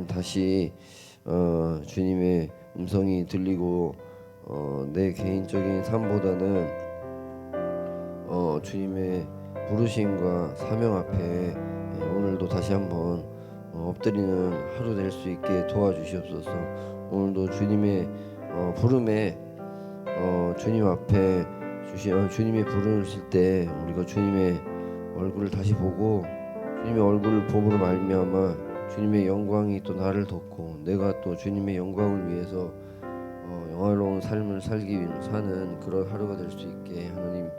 다시 주님의 음성이 들리고 내 개인적인 삶보다는 주님의 부르심과 사명 앞에 오늘도 다시 한번 엎드리는 하루 될 수 있게 도와주시옵소서. 오늘도 주님의 부름에 주님 앞에 주님이 부르실 때 우리가 주님의 얼굴을 다시 보고 주님의 얼굴을 봄으로 말미암아 주님의 영광이 또 나를 덮고 내가 또 주님의 영광을 위해서 영화로운 삶을 사는 그런 하루가 될 수 있게 하나님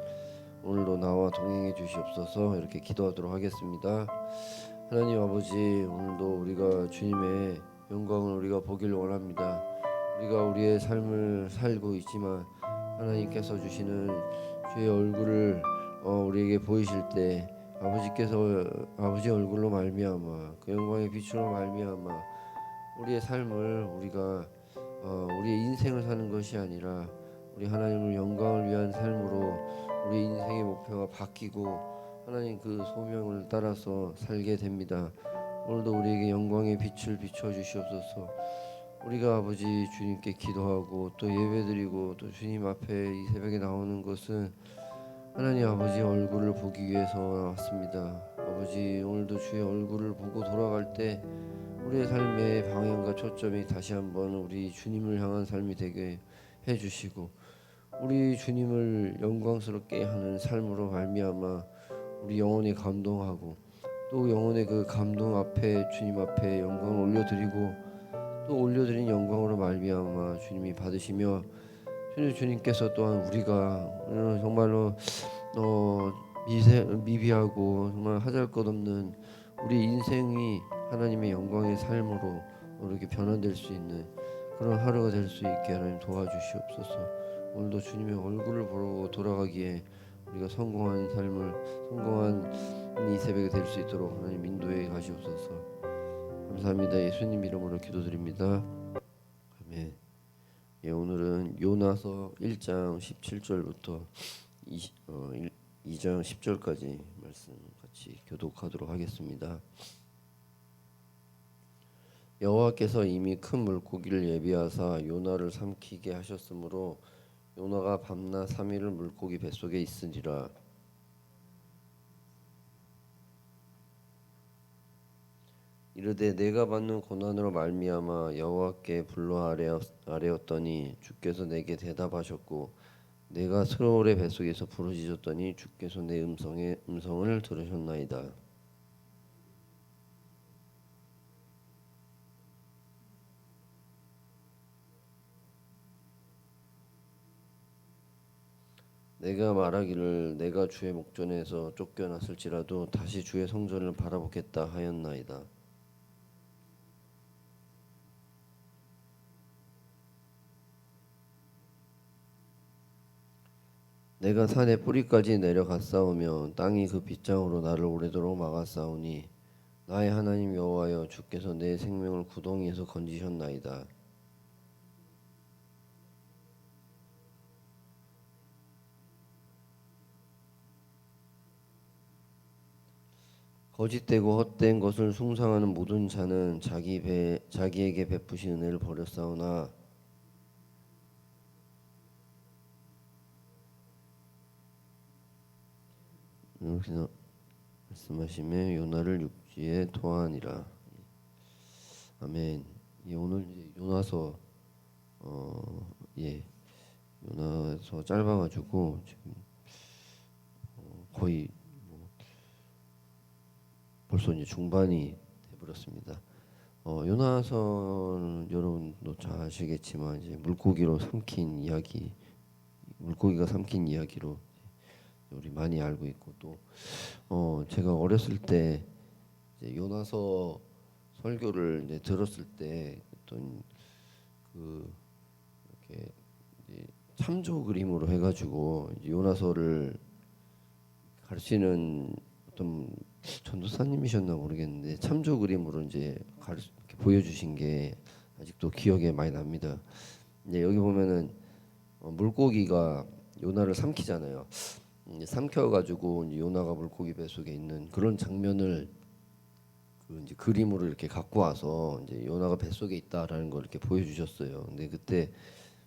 오늘도 나와 동행해 주시옵소서. 이렇게 기도하도록 하겠습니다. 하나님 아버지, 오늘도 우리가 주님의 영광을 우리가 보기를 원합니다. 우리가 우리의 삶을 살고 있지만 하나님께서 주시는 주의 얼굴을 우리에게 보이실 때 아버지께서 아버지의 얼굴로 말미암아 그 영광의 빛으로 말미암아 우리의 삶을 우리가 우리의 인생을 사는 것이 아니라 우리 하나님을 영광을 위한 삶으로 우리 인생의 목표가 바뀌고 하나님 그 소명을 따라서 살게 됩니다. 오늘도 우리에게 영광의 빛을 비춰 주시옵소서. 우리가 아버지 주님께 기도하고 또 예배드리고 또 주님 앞에 이 새벽에 나오는 것은 하나님 아버지 얼굴을 보기 위해서 나왔습니다. 아버지, 오늘도 주의 얼굴을 보고 돌아갈 때 우리의 삶의 방향과 초점이 다시 한번 우리 주님을 향한 삶이 되게 해주시고 우리 주님을 영광스럽게 하는 삶으로 말미암아 우리 영혼이 감동하고 또 영혼의 그 감동 앞에 주님 앞에 영광을 올려드리고 또 올려드린 영광으로 말미암아 주님이 받으시며 주님께서 또한 우리가 정말로 미비하고 정말 하잘것없는 우리 인생이 하나님의 영광의 삶으로 이렇게 변환될 수 있는 그런 하루가 될 수 있게 하나님 도와주시옵소서. 오늘도 주님의 얼굴을 보러 돌아가기에 우리가 성공한 이 새벽이 될 수 있도록 하나님 인도해 가시옵소서. 감사합니다. 예수님 이름으로 기도드립니다. 아멘. 오늘은 요나서 1장 17절부터 2장 10절까지 말씀 같이 교독하도록 하겠습니다. 여호와께서 이미 큰 물고기를 예비하사 요나를 삼키게 하셨으므로 요나가 밤낮 3일을 물고기 뱃속에 있으리라. 이르되 내가 받는 고난으로 말미암아 여호와께 불러 아뢰었더니 주께서 내게 대답하셨고 내가 스올의 뱃속에서 부르짖었더니 주께서 내 음성을 들으셨나이다. 내가 말하기를 내가 주의 목전에서 쫓겨났을지라도 다시 주의 성전을 바라보겠다 하였나이다. 내가 산의 뿌리까지 내려갔사오며 땅이 그 빗장으로 나를 오래도록 막았사오니 나의 하나님 여호와여 주께서 내 생명을 구덩이에서 건지셨나이다. 거짓되고 헛된 것을 숭상하는 모든 자는 자기에게 베푸신 은혜를 버렸사오나 여기서 말씀하시며 요나를 육지에 토하니라. 아멘. 오늘 이제 요나서 요나서 짧아가지고 지금 거의 벌써 이제 중반이 돼버렸습니다. 요나서는 여러분도 잘 아시겠지만 이제 물고기가 삼킨 이야기로 우리 많이 알고 있고 또 제가 어렸을 때 이제 요나서 설교를 이제 들었을 때 어떤 그 이렇게 이제 참조 그림으로 해가지고 요나서를 가르치는 어떤 전도사님이셨나 모르겠는데 참조 그림으로 이제 이렇게 보여주신 게 아직도 기억에 많이 납니다. 이제 여기 보면은 물고기가 요나를 삼키잖아요. 삼켜가지고 요나가 물고기 뱃속에 있는 그런 장면을 그 이제 그림으로 이렇게 갖고 와서 이제 요나가 뱃속에 있다라는 걸 이렇게 보여주셨어요. 근데 그때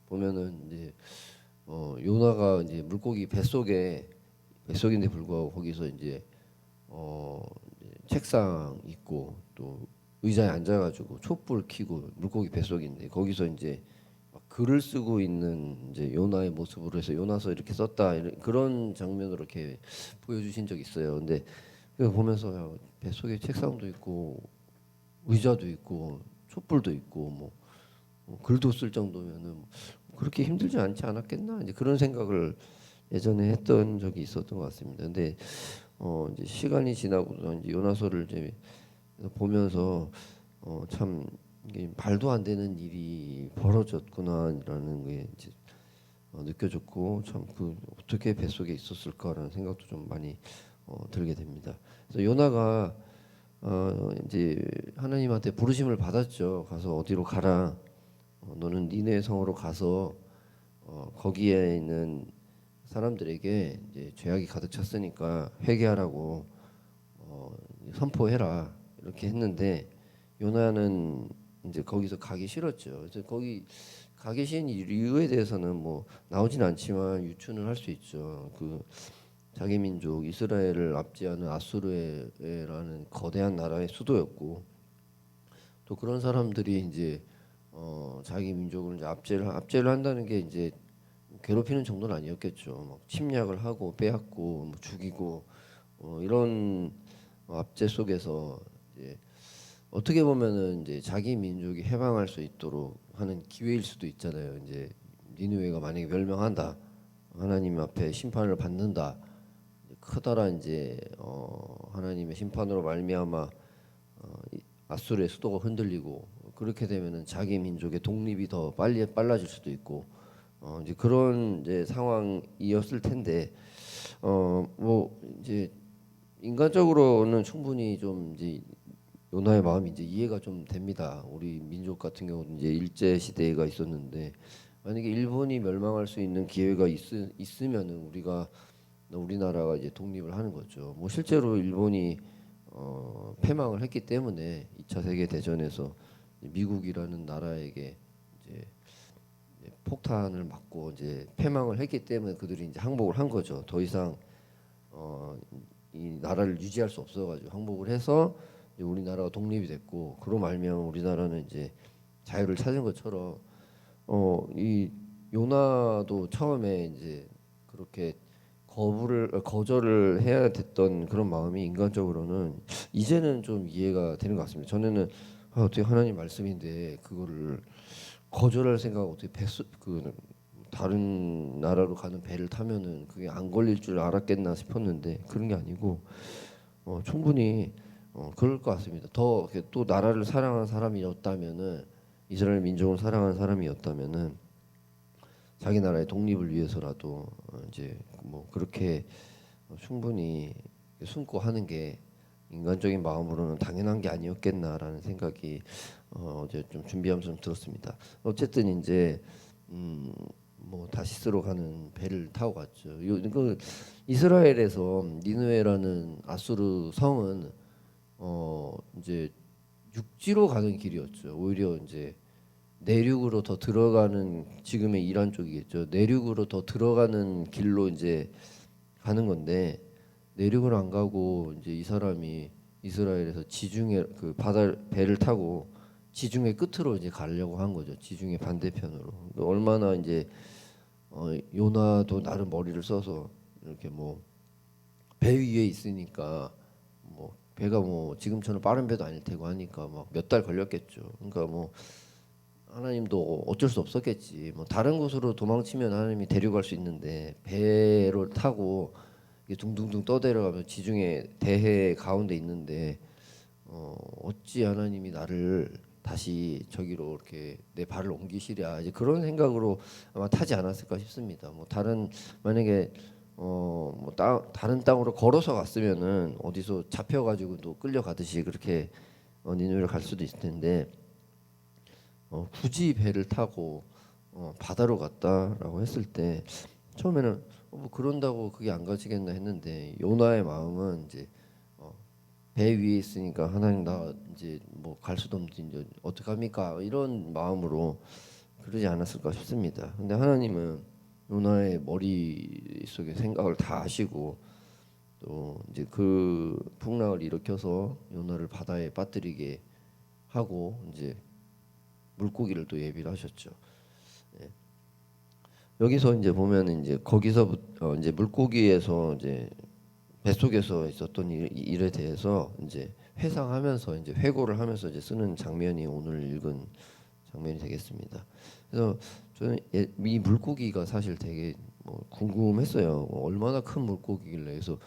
보면은 이제 요나가 이제 물고기 뱃속인데 불구하고 거기서 이제 이제 책상 있고 또 의자에 앉아가지고 촛불 켜고 물고기 뱃속인데 거기서 이제 막 글을 쓰고 있는 이제 요나의 모습으로 해서 요나서 이렇게 썼다 그런 장면으로 이렇게 보여주신 적이 있어요. 근데 그거 보면서 야, 뱃속에 책상도 있고 의자도 있고 촛불도 있고 글도 쓸 정도면은 그렇게 힘들지 않지 않았겠나 이제 그런 생각을 예전에 했던 적이 있었던 것 같습니다. 근데 이제 시간이 지나고서 이제 요나서를 이제 보면서 참 이게 말도 안 되는 일이 벌어졌구나라는 게 이제 느껴졌고 참 그 어떻게 뱃속에 있었을까라는 생각도 좀 많이 들게 됩니다. 그래서 요나가 이제 하나님한테 부르심을 받았죠. 가서 어디로 가라. 너는 니네 성으로 가서 거기에 있는 사람들에게 이제 죄악이 가득 찼으니까 회개하라고 선포해라 이렇게 했는데 요나는 이제 거기서 가기 싫었죠. 그래서 거기 가기 싫은 이유에 대해서는 뭐 나오진 않지만 유추는 할 수 있죠. 그 자기 민족 이스라엘을 압제하는 아수르라는 거대한 나라의 수도였고 또 그런 사람들이 이제 자기 민족을 이제 압제를 한다는 게 이제 괴롭히는 정도는 아니었겠죠. 막 침략을 하고 빼앗고 뭐 죽이고 이런 압제 속에서 이제 어떻게 보면은 이제 자기 민족이 해방할 수 있도록 하는 기회일 수도 있잖아요. 이제 니느웨가 만약에 멸망한다, 하나님 앞에 심판을 받는다, 커다란 이제 하나님의 심판으로 말미암아 아수르의 수도가 흔들리고 그렇게 되면은 자기 민족의 독립이 더 빨라질 수도 있고 이제 그런 이제 상황이었을 텐데 뭐 이제 인간적으로는 충분히 좀 이제 요나의 마음이 이제 이해가 좀 됩니다. 우리 민족 같은 경우는 이제 일제 시대가 있었는데 만약에 일본이 멸망할 수 있는 기회가 있으면은 우리나라가 이제 독립을 하는 거죠. 뭐 실제로 일본이 패망을 했기 때문에 2차 세계 대전에서 미국이라는 나라에게 이제 폭탄을 맞고 이제 패망을 했기 때문에 그들이 이제 항복을 한 거죠. 더 이상 이 나라를 유지할 수 없어가지고 항복을 해서 이제 우리나라가 독립이 됐고 그로 말미암아 우리나라는 이제 자유를 찾은 것처럼 이 요나도 처음에 이제 그렇게 거절을 해야 됐던 그런 마음이 인간적으로는 이제는 좀 이해가 되는 것 같습니다. 전에는 어떻게 하나님 말씀인데 그거를 거절할 생각 어떻게 그 다른 나라로 가는 배를 타면은 그게 안 걸릴 줄 알았겠나 싶었는데 그런 게 아니고 충분히 그럴 것 같습니다. 더 이렇게 또 나라를 사랑하는 사람이었다면은 이스라엘 민족을 사랑하는 사람이었다면은 자기 나라의 독립을 위해서라도 이제 뭐 그렇게 충분히 숨고 하는 게 인간적인 마음으로는 당연한 게 아니었겠나라는 생각이 어제 좀 준비하면서 좀 들었습니다. 어쨌든 이제 뭐 다시스로 가는 배를 타고 갔죠. 그 이스라엘에서 니느웨라는 아수르 성은 이제 육지로 가는 길이었죠. 오히려 이제 내륙으로 더 들어가는 지금의 이란 쪽이겠죠. 내륙으로 더 들어가는 길로 이제 가는 건데 내륙을 안 가고 이제 이 사람이 이스라엘에서 지중해 그 바다 배를 타고 지중해 끝으로 이제 가려고 한 거죠. 지중해 반대편으로. 얼마나 이제 요나도 나름 머리를 써서 이렇게 뭐 배 위에 있으니까 뭐 배가 뭐 지금처럼 빠른 배도 아닐 테고 하니까 막 몇 달 걸렸겠죠. 그러니까 뭐 하나님도 어쩔 수 없었겠지. 뭐 다른 곳으로 도망치면 하나님이 데려갈 수 있는데 배로 타고 이게 둥둥둥 떠내려가면 지중해 대해 가운데 있는데 어찌 하나님이 나를 다시 저기로 이렇게 내 발을 옮기시랴 이제 그런 생각으로 아마 타지 않았을까 싶습니다. 뭐 다른 만약에 뭐 다른 땅으로 걸어서 갔으면은 어디서 잡혀가지고 또 끌려가듯이 그렇게 니누이를 갈 수도 있을 텐데 굳이 배를 타고 바다로 갔다라고 했을 때 처음에는 뭐 그런다고 그게 안 가지겠나 했는데 요나의 마음은 이제 배 위에 있으니까 하나님 나 이제 뭐 갈 수도 없는데 이제 어떡합니까? 이런 마음으로 그러지 않았을까 싶습니다. 근데 하나님은 요나의 머릿속에 생각을 다 아시고 또 이제 그 풍랑을 일으켜서 요나를 바다에 빠뜨리게 하고 이제 물고기를 또 예비를 하셨죠. 예. 여기서 이제 보면 이제 거기서부터 이제 물고기에서 이제 뱃속에서 있었던 일에 대해서 이제 회상하면서 이제 회고를 하면서 이제 쓰는 장면이 오늘 읽은 장면이 되겠습니다. 그래서 저는 이 물고기가 사실 되게 뭐 궁금했어요. 얼마나 큰 물고기길래. 그래서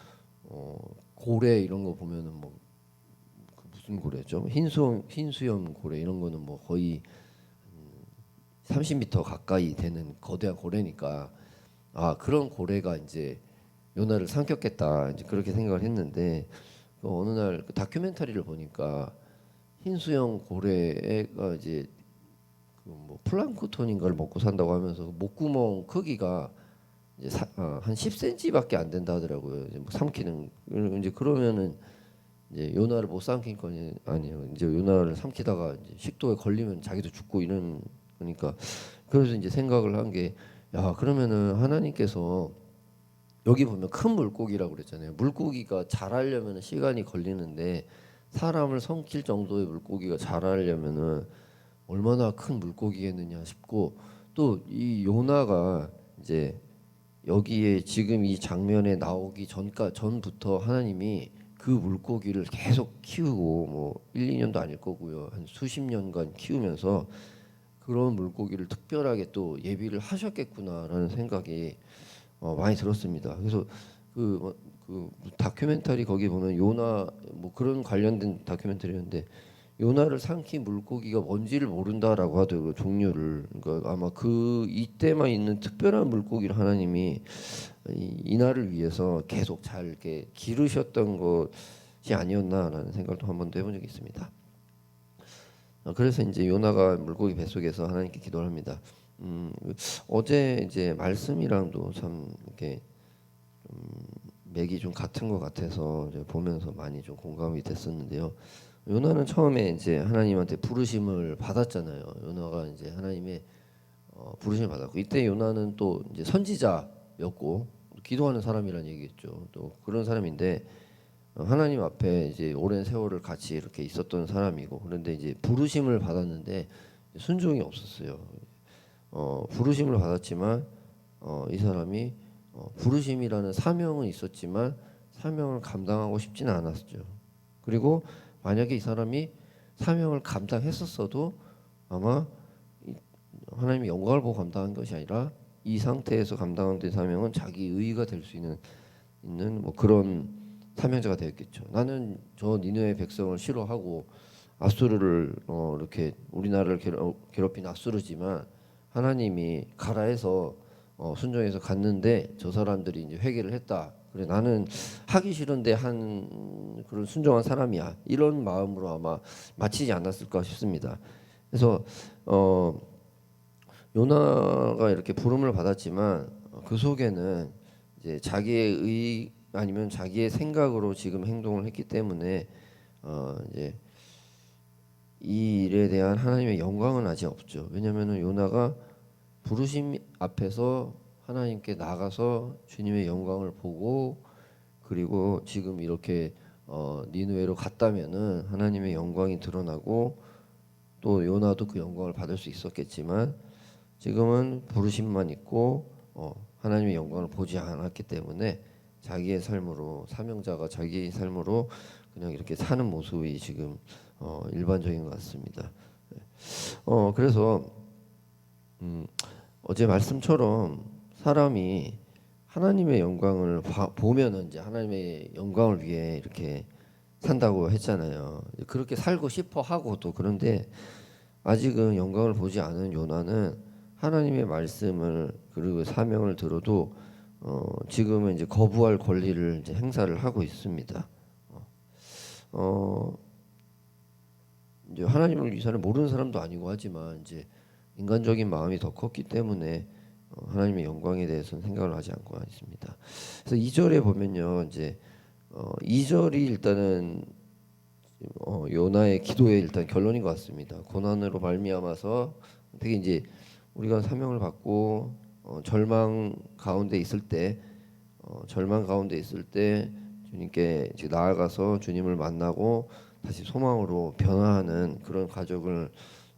고래 이런 거 보면은 뭐 그 무슨 고래죠? 흰수염 고래 이런 거는 뭐 거의 30m 가까이 되는 거대한 고래니까 아 그런 고래가 이제 요나를 삼켰겠다 이제 그렇게 생각을 했는데 어느 날 그 다큐멘터리를 보니까 흰수염 고래가 이제 그 뭐 플랑크톤인가를 먹고 산다고 하면서 그 목구멍 크기가 이제 한 10cm밖에 안 된다 하더라고요. 이제 뭐 삼키는 이제 그러면은 이제 요나를 못 삼킨 거니 아니에요. 이제 요나를 삼키다가 이제 식도에 걸리면 자기도 죽고 이런 거니까 그래서 이제 생각을 한 게 야 그러면은 하나님께서 여기 보면 큰 물고기라고 그랬잖아요. 물고기가 자라려면 시간이 걸리는데 사람을 삼킬 정도의 물고기가 자라려면은 얼마나 큰 물고기겠느냐 싶고 또 이 요나가 이제 여기에 지금 이 장면에 나오기 전부터 하나님이 그 물고기를 계속 키우고 뭐 1, 2년도 아닐 거고요. 한 수십 년간 키우면서 그런 물고기를 특별하게 또 예비를 하셨겠구나라는 생각이 많이 들었습니다. 그래서 그 다큐멘터리 거기 보면 요나 뭐 그런 관련된 다큐멘터리였는데 요나를 삼킨 물고기가 뭔지를 모른다라고 하더라고요. 종류를. 그러니까 아마 그 이때만 있는 특별한 물고기를 하나님이 이 날을 위해서 계속 잘 이렇게 기르셨던 것이 아니었나라는 생각을 또 한 번 더 해본 적이 있습니다. 그래서 이제 요나가 물고기 뱃속에서 하나님께 기도를 합니다. 어제 이제 말씀이랑도 참 이렇게 맥이 좀 같은 것 같아서 이제 보면서 많이 좀 공감이 됐었는데요. 요나는 처음에 이제 하나님한테 부르심을 받았잖아요. 요나가 이제 하나님의 부르심을 받았고 이때 요나는 또 이제 선지자였고 기도하는 사람이란 얘기겠죠. 또 그런 사람인데 하나님 앞에 이제 오랜 세월을 같이 이렇게 있었던 사람이고 그런데 이제 부르심을 받았는데 순종이 없었어요. 부르심을 받았지만 이 사람이 부르심이라는 사명은 있었지만 사명을 감당하고 싶지는 않았죠. 그리고 만약에 이 사람이 사명을 감당했었어도 아마 하나님의 영광을 보고 감당한 것이 아니라 이 상태에서 감당된 사명은 자기 의의가 될 수 있는 뭐 그런 사명자가 되었겠죠. 나는 저 니느웨 백성을 싫어하고 아수르를 이렇게 우리나라를 괴롭힌 아수르지만 하나님이 가라 해서 순종해서 갔는데 저 사람들이 이제 회개를 했다. 그래 나는 하기 싫은데 한 그런 순종한 사람이야. 이런 마음으로 아마 마치지 않았을까 싶습니다. 그래서 요나가 이렇게 부름을 받았지만 그 속에는 이제 자기의 의 아니면 자기의 생각으로 지금 행동을 했기 때문에 이제 이 일에 대한 하나님의 영광은 아직 없죠. 왜냐하면 요나가 부르심 앞에서 하나님께 나가서 주님의 영광을 보고 그리고 지금 이렇게 니느웨로 갔다면은 하나님의 영광이 드러나고 또 요나도 그 영광을 받을 수 있었겠지만 지금은 부르심만 있고 하나님의 영광을 보지 않았기 때문에 자기의 삶으로 사명자가 자기의 삶으로 그냥 이렇게 사는 모습이 지금 일반적인 것 같습니다. 그래서 어제 말씀처럼 사람이 하나님의 영광을 보면은 이제 하나님의 영광을 위해 이렇게 산다고 했잖아요. 그렇게 살고 싶어 하고 또 그런데 아직은 영광을 보지 않은 요나는 하나님의 말씀을 그리고 사명을 들어도 지금은 이제 거부할 권리를 이제 행사를 하고 있습니다. 이제 하나님을 이 사람 모르는 사람도 아니고 하지만 이제 인간적인 마음이 더 컸기 때문에 하나님의 영광에 대해서는 생각을 하지 않고 있습니다. 그래서 2절에 보면요, 이제 2절이 일단은 요나의 기도의 일단 결론인 것 같습니다. 고난으로 말미암아서 되게 이제 우리가 사명을 받고 절망 가운데 있을 때 절망 가운데 있을 때 주님께 이제 나아가서 주님을 만나고 다시 소망으로 변화하는 그런 과정을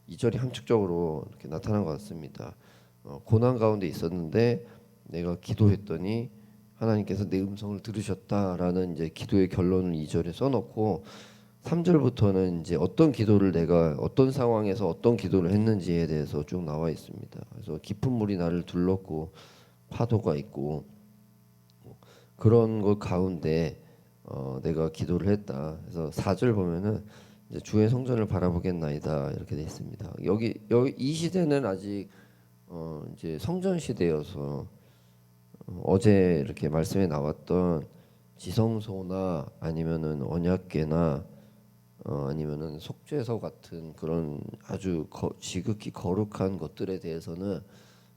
이 절이 함축적으로 이렇게 나타난 것 같습니다. 고난 가운데 있었는데 내가 기도했더니 하나님께서 내 음성을 들으셨다라는 이제 기도의 결론을 이 절에 써놓고 3절부터는 이제 어떤 기도를 내가 어떤 상황에서 어떤 기도를 했는지에 대해서 쭉 나와 있습니다. 그래서 깊은 물이 나를 둘렀고 파도가 있고 그런 것 가운데 내가 기도를 했다. 그래서 4절 보면은 이제 주의 성전을 바라보겠나이다 이렇게 돼 있습니다. 여기 이 시대는 아직 이제 성전 시대여서 어제 이렇게 말씀에 나왔던 지성소나 아니면은 언약궤나 아니면은 속죄소 같은 그런 아주 지극히 거룩한 것들에 대해서는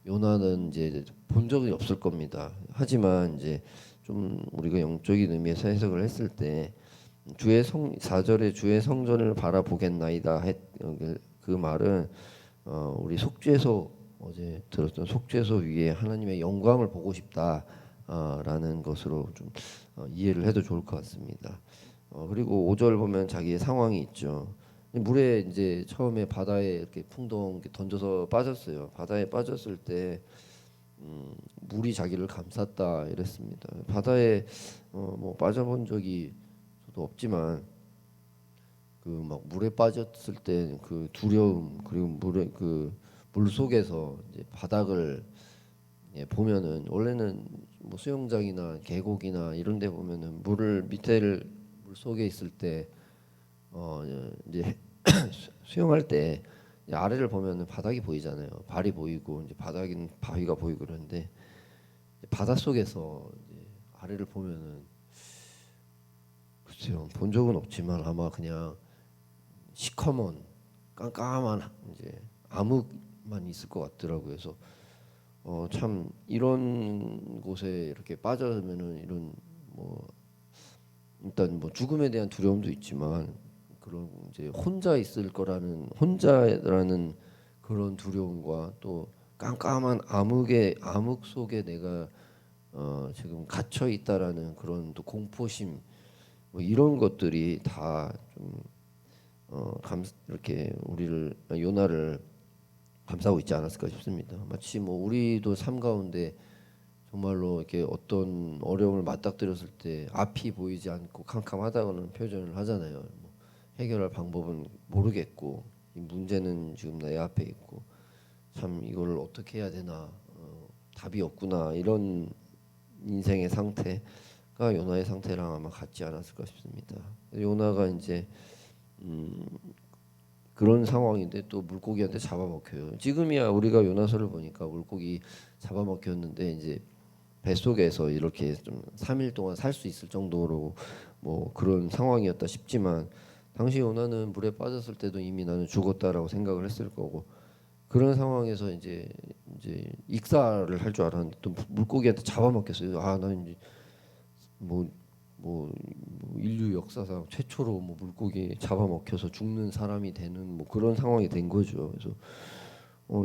요나는 이제 본 적이 없을 겁니다. 하지만 이제 좀 우리가 영적인 의미에서 해석을 했을 때 주의 4절에 주의 성전을 바라보겠나이다 그 말은 우리 속죄소 어제 들었던 속죄소 위에 하나님의 영광을 보고 싶다라는 것으로 좀 이해를 해도 좋을 것 같습니다. 그리고 5절 보면 자기의 상황이 있죠. 물에 이제 처음에 바다에 이렇게 풍덩 이렇게 던져서 빠졌어요. 바다에 빠졌을 때 물이 자기를 감쌌다 이랬습니다. 바다에 뭐 빠져본 적이 저도 없지만 그 막 물에 빠졌을 때 그 두려움 그리고 물에 그 물 속에서 이제 바닥을 보면은 원래는 뭐 수영장이나 계곡이나 이런 데 보면은 물을 밑에를 물 속에 있을 때 이제 수영할 때 아래를 보면은 바닥이 보이잖아요. 발이 보이고 이제 바닥인 바위가 보이고 그러는데 바닷속에서 이제 아래를 보면은 글쎄요 본 적은 없지만 아마 그냥 시커먼 깜깜한 이제 암흑만 있을 것 같더라고요. 그래서 참 이런 곳에 이렇게 빠져면은 이런 뭐 일단 뭐 죽음에 대한 두려움도 있지만 그런 이제 혼자라는 그런 두려움과 또 깜깜한 암흑 속에 내가 지금 갇혀 있다라는 그런 또 공포심 뭐 이런 것들이 다좀 이렇게 요나를 감싸고 있지 않았을까 싶습니다. 마치 뭐 우리도 삶 가운데 정말로 이렇게 어떤 어려움을 맞닥뜨렸을 때 앞이 보이지 않고 캄캄하다고는 표현을 하잖아요. 뭐 해결할 방법은 모르겠고 이 문제는 지금 내 앞에 있고 참 이걸 어떻게 해야 되나 답이 없구나 이런 인생의 상태가 요나의 상태랑 아마 같지 않았을까 싶습니다. 요나가 이제 그런 상황인데 또 물고기한테 잡아먹혀요. 지금이야 우리가 요나서를 보니까 물고기 잡아먹혔는데 이제 뱃속에서 이렇게 좀 3일 동안 살 수 있을 정도로 뭐 그런 상황이었다 싶지만 당시 요나는 물에 빠졌을 때도 이미 나는 죽었다라고 생각을 했을 거고 그런 상황에서 이제 익사를 할 줄 알았는데 또 물고기한테 잡아먹혔어요. 아 나는 이제 뭐, 뭐 인류 역사상 최초로 뭐 물고기 잡아먹혀서 죽는 사람이 되는 뭐 그런 상황이 된 거죠. 그래서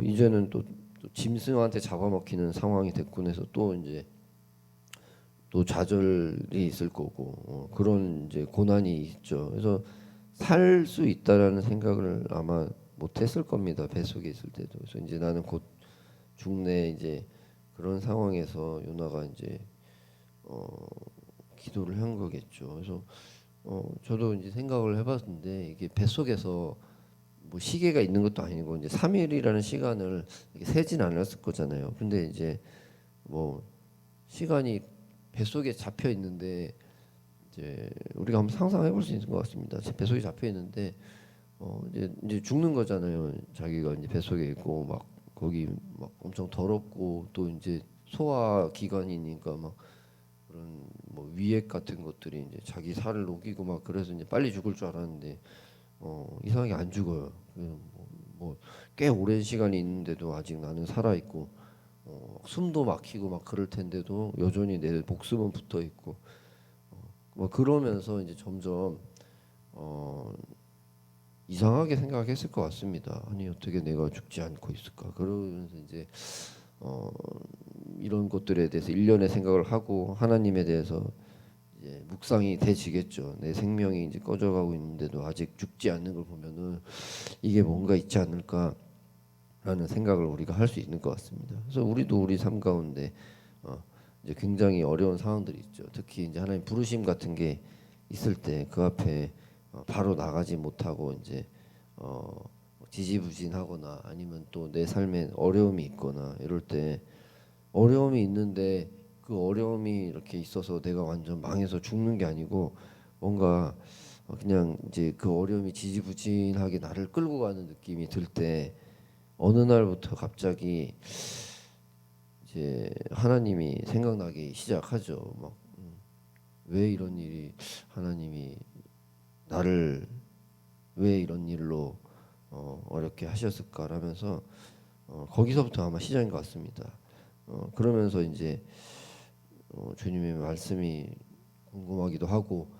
이제는 또 짐승한테 잡아먹히는 상황이 됐고 해서 또 이제 또 좌절이 있을 거고 그런 이제 고난이 있죠. 그래서 살 수 있다라는 생각을 아마 못했을 겁니다. 뱃속에 있을 때도. 그래서 이제 나는 곧 죽네 이제 그런 상황에서 요나가 이제 어, 기도를 한 거겠죠. 그래서 저도 이제 생각을 해봤는데 이게 뱃속에서 뭐 시계가 있는 것도 아니고 이제 3일이라는 시간을 이렇게 세진 않았을 거잖아요. 근데 이제 뭐 시간이 뱃속에 잡혀 있는데 이제 우리가 한번 상상해 볼 수 있는 것 같습니다. 제 뱃속에 잡혀 있는데 이제 죽는 거잖아요. 자기가 이제 뱃속에 있고 막 거기 막 엄청 더럽고 또 이제 소화 기관이니까 막 그런 뭐 위액 같은 것들이 이제 자기 살을 녹이고 막 그래서 이제 빨리 죽을 줄 알았는데 이상하게 안 죽어요. 뭐꽤 오랜 시간이 있는데도 아직 나는 살아 있고 숨도 막히고 막 그럴 텐데도 여전히 내 목숨은 붙어 있고 뭐 그러면서 이제 점점 어, 이상하게 생각했을 것 같습니다. 아니 어떻게 내가 죽지 않고 있을까? 그러면서 이제 어, 이런 것들에 대해서 일련의 생각을 하고 하나님에 대해서 이제 묵상이 돼지겠죠. 내 생명이 이제 꺼져가고 있는데도 아직 죽지 않는 걸 보면은 이게 뭔가 있지 않을까라는 생각을 우리가 할 수 있는 것 같습니다. 그래서 우리도 우리 삶 가운데 이제 굉장히 어려운 상황들이 있죠. 특히 이제 하나님 부르심 같은 게 있을 때 그 앞에 바로 나가지 못하고 이제 어, 지지부진하거나 아니면 또 내 삶에 어려움이 있거나 이럴 때 어려움이 있는데 그 어려움이 이렇게 있어서 내가 완전 망해서 죽는 게 아니고 뭔가 그냥 이제 그 어려움이 지지부진하게 나를 끌고 가는 느낌이 들 때 어느 날부터 갑자기 이제 하나님이 생각나기 시작하죠. 막 왜 이런 일이 하나님이 나를 왜 이런 일로 어렵게 하셨을까라면서 거기서부터 아마 시작인 것 같습니다. 그러면서 이제 주님의 말씀이 궁금하기도 하고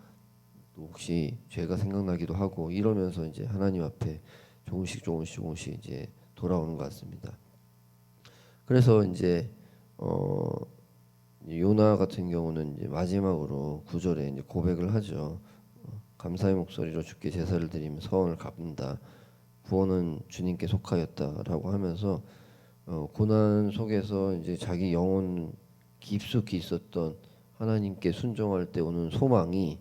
또 혹시 죄가 생각나기도 하고 이러면서 이제 하나님 앞에 조금씩 이제 돌아오는 것 같습니다. 그래서 이제 어, 요나 같은 경우는 이제 마지막으로 9절에 이제 고백을 하죠. 감사의 목소리로 주께 제사를 드리며 서원을 갚는다. 구원은 주님께 속하였다라고 하면서 고난 속에서 이제 자기 영혼 깊숙이 있었던 하나님께 순종할 때 오는 소망이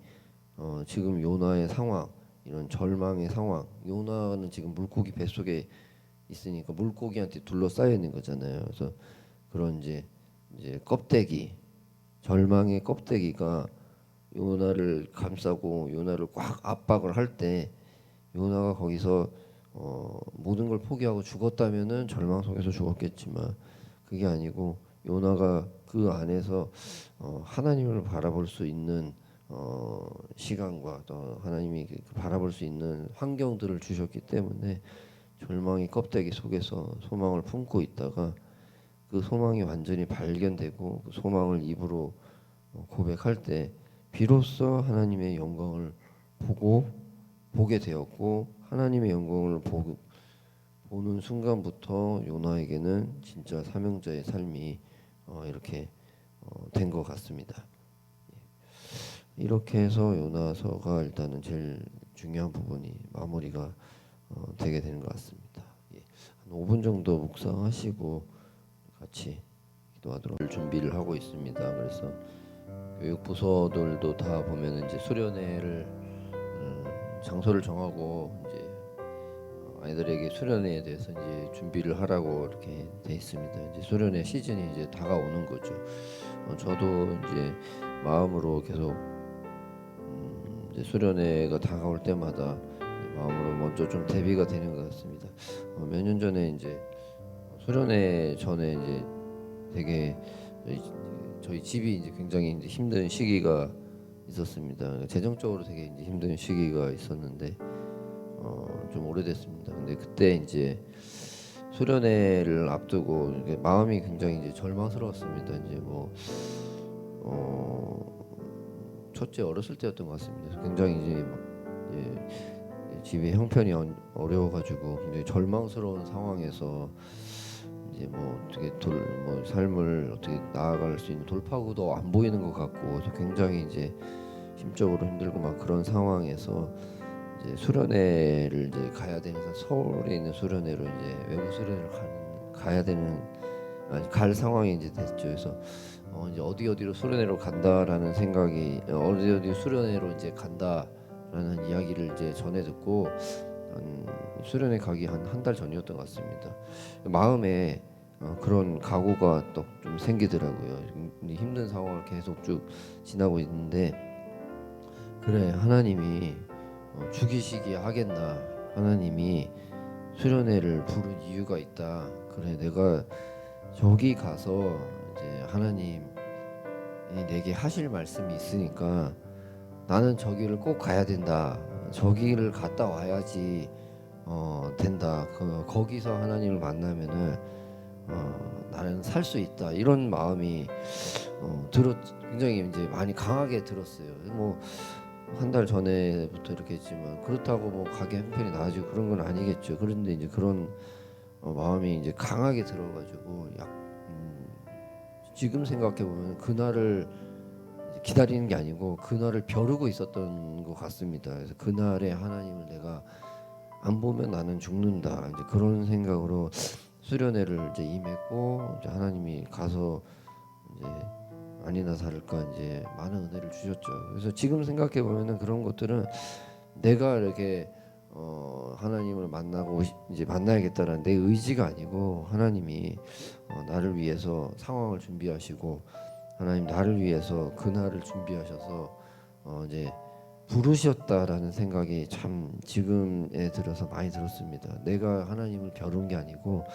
지금 요나의 상황, 이런 절망의 상황, 요나는 지금 물고기 뱃속에 있으니까 물고기한테 둘러싸여 있는 거잖아요. 그래서 그런 이제 껍데기, 절망의 껍데기가 요나를 감싸고 요나를 꽉 압박을 할 때 요나가 거기서 모든 걸 포기하고 죽었다면은 절망 속에서 죽었겠지만 그게 아니고 요나가 그 안에서 하나님을 바라볼 수 있는 시간과 또 하나님이 바라볼 수 있는 환경들을 주셨기 때문에 절망의 껍데기 속에서 소망을 품고 있다가 그 소망이 완전히 발견되고 그 소망을 입으로 고백할 때 비로소 하나님의 영광을 보게 되었고 하나님의 영광을 보는 순간부터 요나에게는 진짜 사명자의 삶이 이렇게 된 것 같습니다. 이렇게 해서 요나서가 일단은 제일 중요한 부분이 마무리가 되게 되는 것 같습니다. 한 5분 정도 묵상하시고 같이 기도하도록 준비를 하고 있습니다. 그래서 교육 부서들도 다 보면 이제 수련회를 장소를 정하고 이제 아이들에게 수련회에 대해서 이제 준비를 하라고 이렇게 돼 있습니다. 이제 수련회 시즌이 이제 다가오는 거죠. 저도 이제 마음으로 계속 이제 수련회가 다가올 때마다 마음으로 먼저 좀 대비가 되는 것 같습니다. 몇 년 전에 이제 수련회 전에 이제 되게 저희 집이 이제 굉장히 이제 힘든 시기가 있었습니다. 재정적으로 되게 이제 힘든 시기가 있었는데 좀 오래됐습니다. 근데 그때 이제 수련회를 앞두고 마음이 굉장히 이제 절망스러웠습니다. 이제 뭐 첫째 어렸을 때였던 것 같습니다. 굉장히 이제 막 집의 형편이 어려워가지고 굉장히 절망스러운 상황에서 이제 뭐 어떻게 뭐 삶을 어떻게 나아갈 수 있는 돌파구도 안 보이는 것 같고 그래서 굉장히 이제 심적으로 힘들고 막 그런 상황에서 이제 수련회를 이제 가야 되는 서울에 있는 수련회로 이제 외부 수련회를 가야 되는 갈 상황이 이제 됐죠. 그래서 이제 어디로 수련회로 간다라는 생각이 어디 수련회로 이제 간다라는 이야기를 이제 전해 듣고 수련회 가기 한 달 전이었던 것 같습니다. 마음에 그런 각오가 또 좀 생기더라고요. 힘든 상황을 계속 쭉 지나고 있는데 그래 하나님이 죽이시기 하겠나 하나님이 수련회를 부른 이유가 있다. 그래 내가 저기 가서 이제 하나님이 내게 하실 말씀이 있으니까 나는 저기를 꼭 가야 된다. 저기를 갔다 와야지 된다. 거기서 하나님을 만나면은 나는 살 수 있다. 이런 마음이 굉장히 이제 많이 강하게 들었어요. 뭐 한 달 전에부터 이렇게 했지만 그렇다고 뭐 가게 형편이 나아지고 그런 건 아니겠죠. 그런데 이제 그런 마음이 이제 강하게 들어가지고 지금 생각해 보면 그날을 기다리는 게 아니고 그날을 벼르고 있었던 것 같습니다. 그래서 그날에 하나님을 내가 안 보면 나는 죽는다. 이제 그런 생각으로 수련회를 이제 임했고 이제 하나님이 가서 이제 아니나 다를까 이제 많은 은혜를 주셨죠. 그래서 지금 생각해 보면은 그런 것들은 내가 이렇게 하나님을 만나고 이제 만나야겠다는 내 의지가 아니고 하나님이 나를 위해서 상황을 준비하시고 하나님 나를 위해서 그날을 준비하셔서 이제 부르셨다라는 생각이 참 지금에 들어서 많이 들었습니다. 내가 하나님을 벼른 게 아니고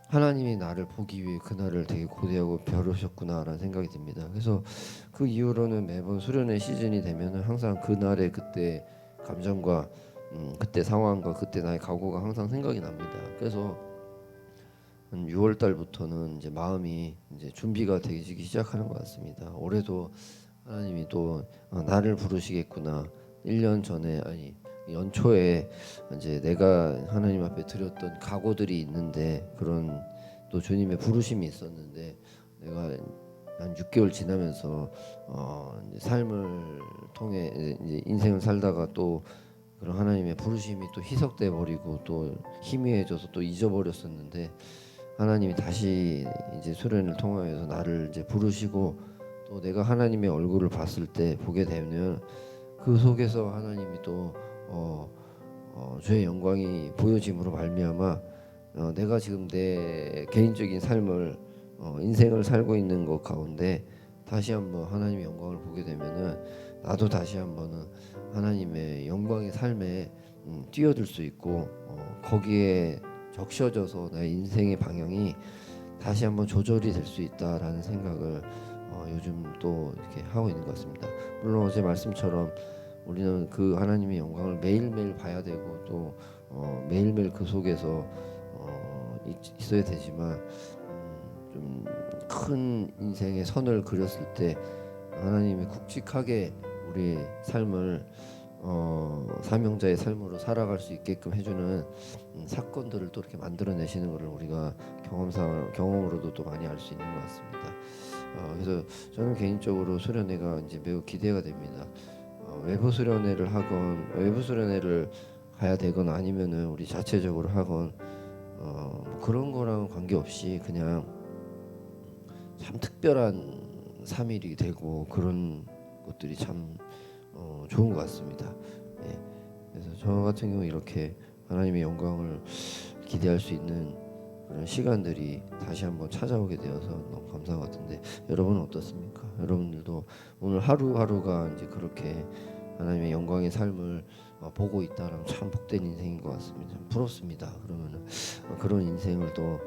하나님이 나를 보기 위해 그날을 되게 고대하고 벼르셨구나라는 생각이 듭니다. 그래서 그 이후로는 매번 수련회 시즌이 되면은 항상 그날의 그때 감정과 그때 상황과 그때 나의 각오가 항상 생각이 납니다. 그래서 한 6월 달부터는 이제 마음이 이제 준비가 되기 시작하는 것 같습니다. 올해도 하나님이 또 나를 부르시겠구나. 1년 전에 아니 연초에 이제 내가 하나님 앞에 드렸던 각오들이 있는데 그런 또 주님의 부르심이 있었는데 내가 한 6개월 지나면서 이제 삶을 통해 이제 인생을 살다가 또 그런 하나님의 부르심이 또 희석돼 버리고 또 희미해져서 또 잊어버렸었는데 하나님이 다시 이제 수련을 통하여서 나를 이제 부르시고 또 내가 하나님의 얼굴을 봤을 때 보게 되면 그 속에서 하나님이 또 주의 영광이 보여짐으로 말미암아 내가 지금 내 개인적인 삶을 인생을 살고 있는 것 가운데 다시 한번 하나님의 영광을 보게 되면은 나도 다시 한번은 하나님의 영광의 삶에 뛰어들 수 있고 거기에 적셔져서 나의 인생의 방향이 다시 한번 조절이 될 수 있다라는 생각을 요즘 또 이렇게 하고 있는 것 같습니다. 물론 어제 말씀처럼 우리는 그 하나님의 영광을 매일매일 봐야 되고 또 매일매일 그 속에서 있어야 되지만 좀 큰 인생의 선을 그렸을 때 하나님이 굵직하게 우리 삶을 사명자의 삶으로 살아갈 수 있게끔 해주는 사건들을 또 이렇게 만들어내시는 것을 우리가 경험으로도 또 많이 알 수 있는 것 같습니다. 그래서 저는 개인적으로 수련회가 이제 매우 기대가 됩니다. 외부 수련회를 하건 외부 수련회를 가야 되건 아니면은 우리 자체적으로 하건 뭐 그런 거랑 관계없이 그냥 참 특별한 3일이 되고 그런 것들이 참 좋은 것 같습니다. 예. 그래서 저 같은 경우 이렇게 하나님의 영광을 기대할 수 있는 그런 시간들이 다시 한번 찾아오게 되어서 너무 감사한 것 같은데 여러분은 어떻습니까? 여러분들도 오늘 하루하루가 이제 그렇게 하나님의 영광의 삶을 보고 있다라면 참 복된 인생인 것 같습니다. 참 부럽습니다. 그러면은 그런 인생을 또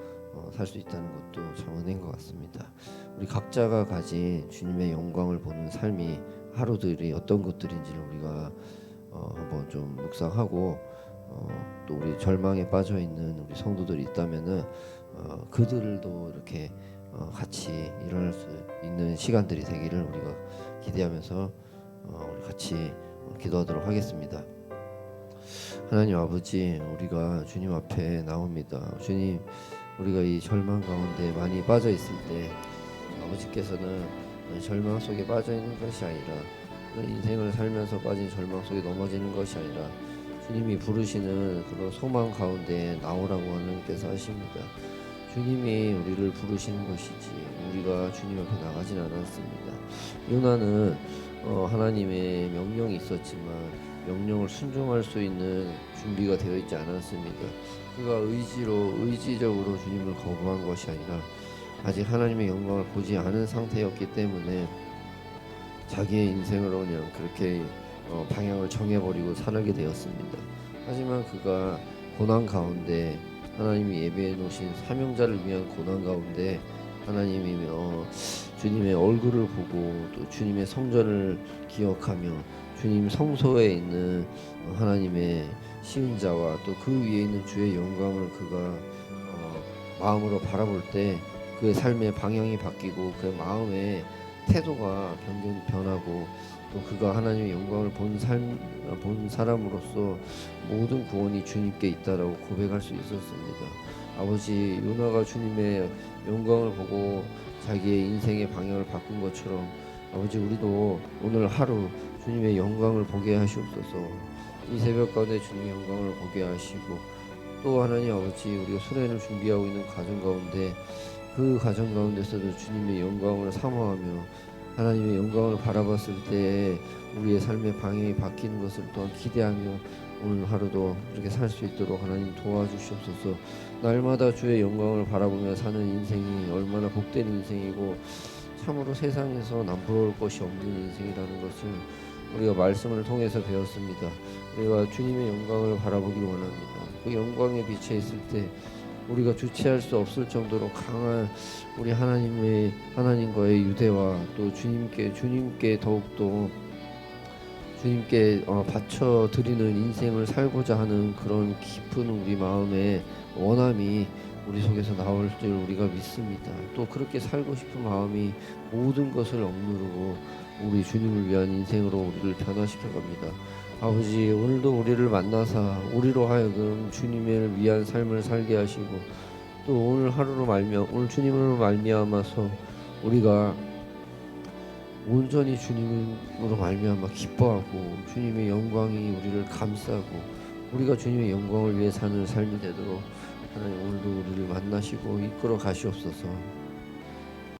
살 수 있다는 것도 참 은혜인 것 같습니다. 우리 각자가 가진 주님의 영광을 보는 삶이 하루들이 어떤 것들인지를 우리가 한번 좀 묵상하고 또 우리 절망에 빠져 있는 우리 성도들이 있다면은 그들도 이렇게 같이 일어날 수 있는 시간들이 되기를 우리가 기대하면서 우리 같이 기도하도록 하겠습니다. 하나님 아버지, 우리가 주님 앞에 나옵니다. 주님, 우리가 이 절망 가운데 많이 빠져 있을 때 아버지께서는 절망 속에 빠져 있는 것이 아니라 인생을 살면서 빠진 절망 속에 넘어지는 것이 아니라 주님이 부르시는 그런 소망 가운데 나오라고 하나님께서 하십니다. 주님이 우리를 부르시는 것이지 우리가 주님 앞에 나가진 않았습니다. 요나는 하나님의 명령이 있었지만 명령을 순종할 수 있는 준비가 되어 있지 않았습니다. 그가 의지적으로 주님을 거부한 것이 아니라 아직 하나님의 영광을 보지 않은 상태였기 때문에 자기의 인생으로 그냥 그렇게 방향을 정해버리고 살게 되었습니다. 하지만 그가 고난 가운데 하나님이 예배해 놓으신 사명자를 위한 고난 가운데 하나님이 주님의 얼굴을 보고 또 주님의 성전을 기억하며 주님 성소에 있는 하나님의 시은자와 또 그 위에 있는 주의 영광을 그가 마음으로 바라볼 때 그의 삶의 방향이 바뀌고 그 마음의 태도가 변하고 또 그가 하나님의 영광을 본 사람으로서 모든 구원이 주님께 있다라고 고백할 수 있었습니다. 아버지, 요나가 주님의 영광을 보고 자기의 인생의 방향을 바꾼 것처럼 아버지, 우리도 오늘 하루 주님의 영광을 보게 하시옵소서. 이 새벽 가운데 주님의 영광을 보게 하시고, 또 하나님 아버지, 우리가 수련을 준비하고 있는 가정 가운데 그 가정 가운데서도 주님의 영광을 사모하며 하나님의 영광을 바라봤을 때 우리의 삶의 방향이 바뀌는 것을 또한 기대하며 오늘 하루도 그렇게 살 수 있도록 하나님 도와주시옵소서. 날마다 주의 영광을 바라보며 사는 인생이 얼마나 복된 인생이고 참으로 세상에서 남부러울 것이 없는 인생이라는 것을 우리가 말씀을 통해서 배웠습니다. 우리가 주님의 영광을 바라보기를 원합니다. 그 영광에 비쳐 있을 때 우리가 주체할 수 없을 정도로 강한 우리 하나님과의 유대와 또 주님께 더욱더 주님께 바쳐 드리는 인생을 살고자 하는 그런 깊은 우리 마음의 원함이 우리 속에서 나올 줄 우리가 믿습니다. 또 그렇게 살고 싶은 마음이 모든 것을 억누르고 우리 주님을 위한 인생으로 우리를 변화시켜 갑니다. 아버지, 오늘도 우리를 만나사 우리로 하여금 주님을 위한 삶을 살게 하시고, 또 오늘 오늘 주님으로 말미암아서 우리가 온전히 주님으로 말미암아 기뻐하고 주님의 영광이 우리를 감싸고 우리가 주님의 영광을 위해 사는 삶이 되도록 하나님 오늘도 우리를 만나시고 이끌어 가시옵소서.